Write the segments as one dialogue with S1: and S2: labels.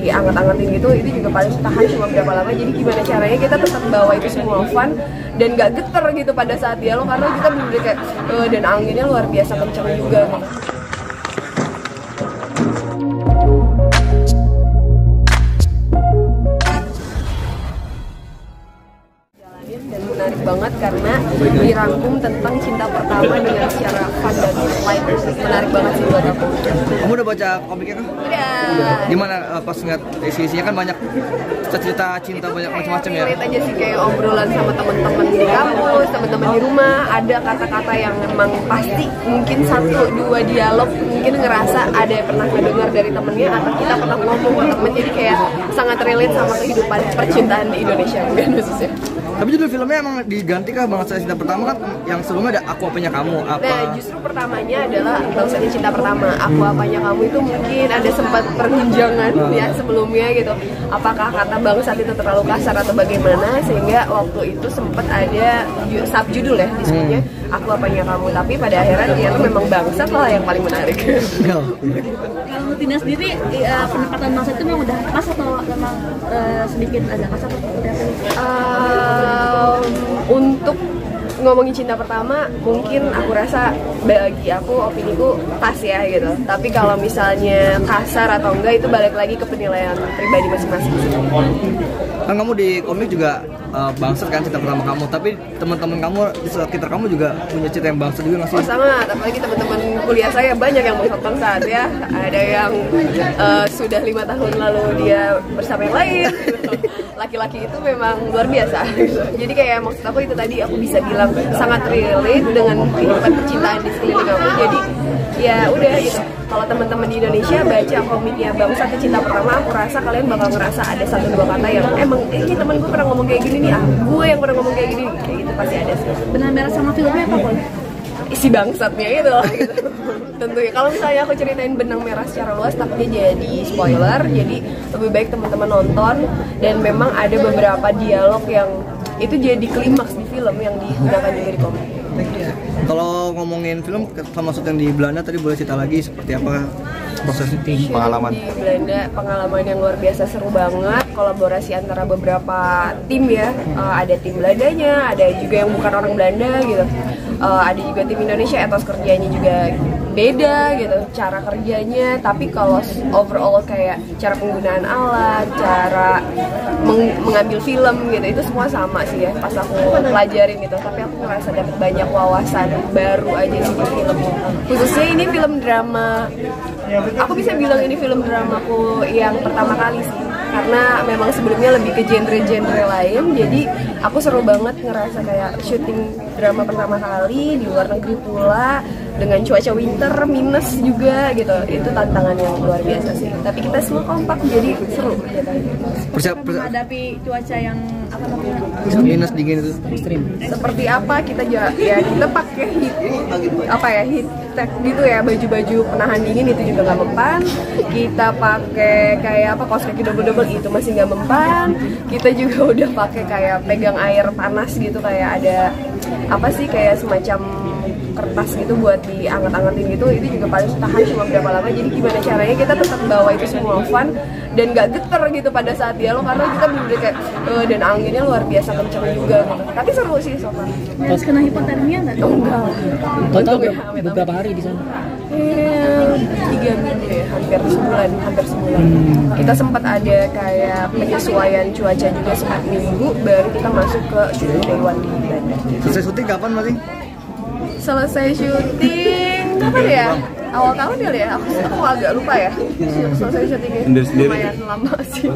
S1: dianget-angetin gitu, itu juga paling tahan cuma berapa lama. Jadi gimana caranya kita tetap bawa itu semua fun dan gak geter gitu pada saat dialog, karena kita bener-bener kayak dan anginnya luar biasa kenceng juga gitu. Dan menarik banget karena dirangkum tentang cinta pertama dengan secara fun dan light. Menarik banget sih buat aku.
S2: Kamu udah baca komiknya kan?
S1: Udah.
S2: Gimana pas ngeliat isinya kan banyak cerita cinta banyak macam-macam ya?
S1: Lihat aja sih kayak obrolan sama teman-teman di kampus, teman-teman di rumah, ada kata-kata yang memang pasti mungkin 1-2 dialog mungkin ngerasa ada yang pernah mendengar dari temennya atau kita pernah ngomong ke temen, jadi kayak sangat relate sama kehidupan percintaan di Indonesia kan khususnya.
S2: Tapi judul filmnya emang diganti kah Bangsa Cinta Pertama kan? Yang sebelumnya ada Aku Apanya Kamu apa?
S1: Nah justru pertamanya adalah Bangsa Cinta Pertama. Aku Apanya Kamu itu mungkin ada sempat perbincangan ya sebelumnya gitu. Apakah kata bangsat itu terlalu kasar atau bagaimana, sehingga waktu itu sempat ada subjudul ya disebutnya Aku Apanya Kamu. Tapi pada akhirnya ternyata memang bangsat lah yang paling menarik.
S3: Kalau Tina sendiri pendekatan bangsat itu memang udah pas atau memang sedikit agak kasar atau seperti apa?
S1: Untuk ngomongin cinta pertama mungkin aku rasa bagi aku opiniku pas ya gitu, tapi kalau misalnya kasar atau enggak itu balik lagi ke penilaian pribadi masing-masing.
S2: Kan kamu di komik juga bangsat kan cinta pertama kamu, tapi teman-teman kamu di sekitar kamu juga punya cinta yang bangsat juga nggak sih?
S1: Oh sama, apalagi teman-teman kuliah saya banyak yang bangsat ya. Ada yang sudah 5 tahun lalu dia bersama yang lain gitu. Laki-laki itu memang luar biasa gitu. Jadi kayak maksud aku itu tadi aku bisa bilang sangat relate dengan kehidupan percintaan di sekeliling aku. Jadi ya udah gitu. Kalau teman-teman di Indonesia baca komiknya Bangsat Cinta Pertama, aku rasa kalian bakal ngerasa ada 1-2 kata yang emang ini temen gue pernah ngomong kayak gini nih, gue yang pernah ngomong kayak gini, kayak gitu pasti ada sih.
S3: Benang merah sama filmnya apa pun?
S1: Isi bangsatnya itu lah gitu. Tentunya kalau misalnya aku ceritain benang merah secara luas takutnya jadi spoiler, jadi lebih baik teman-teman nonton. Dan memang ada beberapa dialog yang itu jadi klimaks di film yang digunakan juga di komik.
S2: Kalau ngomongin film sama syuting di Belanda tadi boleh cerita lagi seperti apa proses syuting, pengalaman
S1: di Belanda, pengalaman yang luar biasa, seru banget, kolaborasi antara beberapa tim ya, ada tim Belandanya, ada juga yang bukan orang Belanda gitu, ada juga tim Indonesia, etos kerjanya juga beda gitu cara kerjanya, tapi kalau overall kayak cara penggunaan alat, cara mengambil film gitu itu semua sama sih ya pas aku pelajarin gitu. Tapi aku ngerasa dapat banyak wawasan baru aja sih di film, khususnya ini film drama. Aku bisa bilang ini film dramaku yang pertama kali sih, karena memang sebelumnya lebih ke genre-genre lain. Jadi aku seru banget ngerasa kayak syuting drama pertama kali di luar negeri pula, dengan cuaca winter minus juga gitu. Itu tantangan yang luar biasa sih, tapi kita semua kompak jadi seru gitu.
S3: Menghadapi cuaca yang apa namanya
S2: minus dingin itu ekstrim.
S1: Seperti apa kita ya kita pakai heat tech gitu ya, baju-baju penahan dingin itu juga nggak mempan. Kita pakai kayak apa kaos kaki double itu masih nggak mempan. Kita juga udah pakai kayak pegang air panas gitu, kayak ada apa sih kayak semacam kertas gitu buat dianget-angetin gitu, itu juga paling tahan cuma berapa lama. Jadi gimana caranya kita tetap bawa itu semua fun dan gak geter gitu pada saat dialog, karena kita bener-bener kayak dan anginnya luar biasa kenceng juga gitu. Tapi seru sih so far.
S3: Terus kena hipotermia nggak?
S1: Oh, enggak.
S4: Total beberapa hari di sana?
S1: 3 minggu ya, hampir sebulan. Kita sempat ada kayak penyesuaian cuaca juga 4 minggu baru kita masuk ke syuting day one di Belanda.
S2: Selesai syuting kapan masih?
S1: Selesai syuting kapan ya? Awal tahun kali ya? Aku agak lupa ya. Selesai syutingnya lumayan lama sih.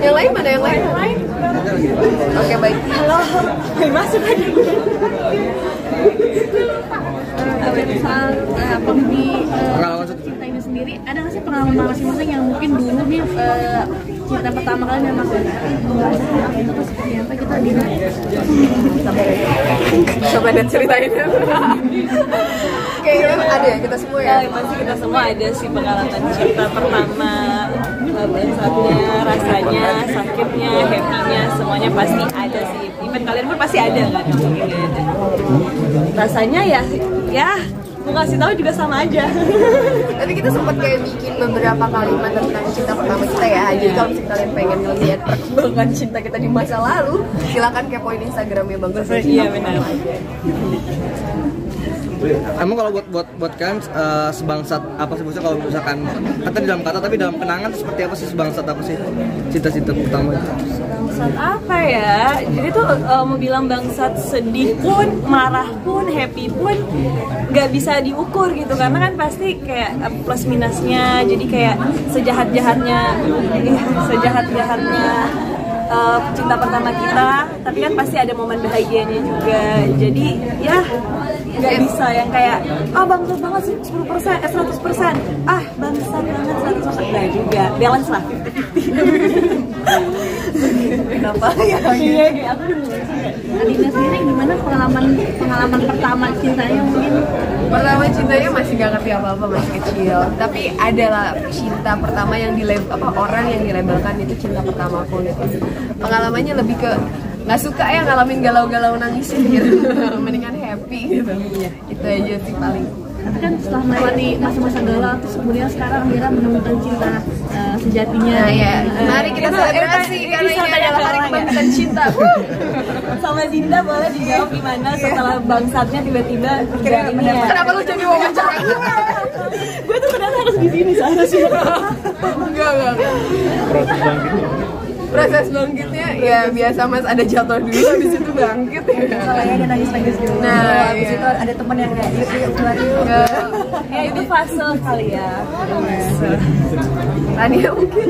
S1: Yang lain mana yang lain? Oke baik. Halo, masuk aja.
S3: Soal pengalaman
S2: Pengalaman
S3: cinta ini sendiri Tapi ada nggak sih pengalaman masing-masing yang mungkin dulu nih cinta pertama kalian memang itu tuh seperti apa kita gini?
S1: Coba deh ceritain. Kayaknya ada ya kita semua ya.
S5: Pasti kita semua ada sih pengalaman cinta pertama, bangsatnya, rasanya, sakitnya, happy-nya, semuanya pasti ada sih. Even kalian pun pasti ada kan yang begini aja. Rasanya ya mau kasih tahu juga sama aja.
S1: Tapi kita sempat kayak bikin beberapa kalimat tentang cinta pertama kita ya. Jadi kalau misalnya kalian pengen ngeliat perkembangan cinta kita di masa lalu, silakan kepoin Instagramnya Bang Gus.
S5: Iya benar.
S2: Emang kalau buat kan sebangsat apa sih maksudnya kalau misalkan kata di dalam kata tapi dalam kenangan seperti apa sih sebangsat apa sih cinta-cinta pertama itu?
S5: Bangsat apa ya? Jadi tuh mau bilang bangsat sedih pun, marah pun, happy pun nggak bisa diukur gitu karena kan pasti kayak plus minusnya. Jadi kayak sejahat-jahatnya cinta pertama kita, tapi kan pasti ada momen bahagianya juga. Jadi ya nggak bisa yang kayak bangsat banget sih 10%, 100%, bangsat banget 100%, nggak juga, balance lah 50-50.
S1: Kenapa ya?
S5: Iya kayak aku
S3: Adina sendiri gimana pengalaman pertama cintanya mungkin?
S1: Pertama cintanya masih gak ngerti apa-apa, masih kecil. Tapi adalah cinta pertama yang orang yang dilabelkan itu cinta pertama aku gitu. Pengalamannya lebih ke nggak suka ya ngalamin galau-galau nangis gitu. Mendingan happy gitu. Itu aja sih paling.
S3: Tapi kan setelah melewati masa-masa galau terus kemudian sekarang Mira menemukan cinta sejatinya.
S1: Nah ya, mari kita selebrasi karena ini adalah hari kebangkitan cinta.
S5: sama Zinda boleh dijawab gimana setelah bangsatnya tiba-tiba ini ya.
S1: Kenapa lu jadi wawancara?
S5: Gue tuh ternyata harus di sini seharusnya.
S1: Enggak. Proses bangkitnya ya biasa Mas ada jatuh dulu habis itu bangkit ya.
S3: Soalnya ada nangis-nangis dulu.
S1: Nah,
S3: habis itu ada teman yang kayak yuk keluar yuk.
S5: Ya itu fase kali ya.
S1: Tania mungkin.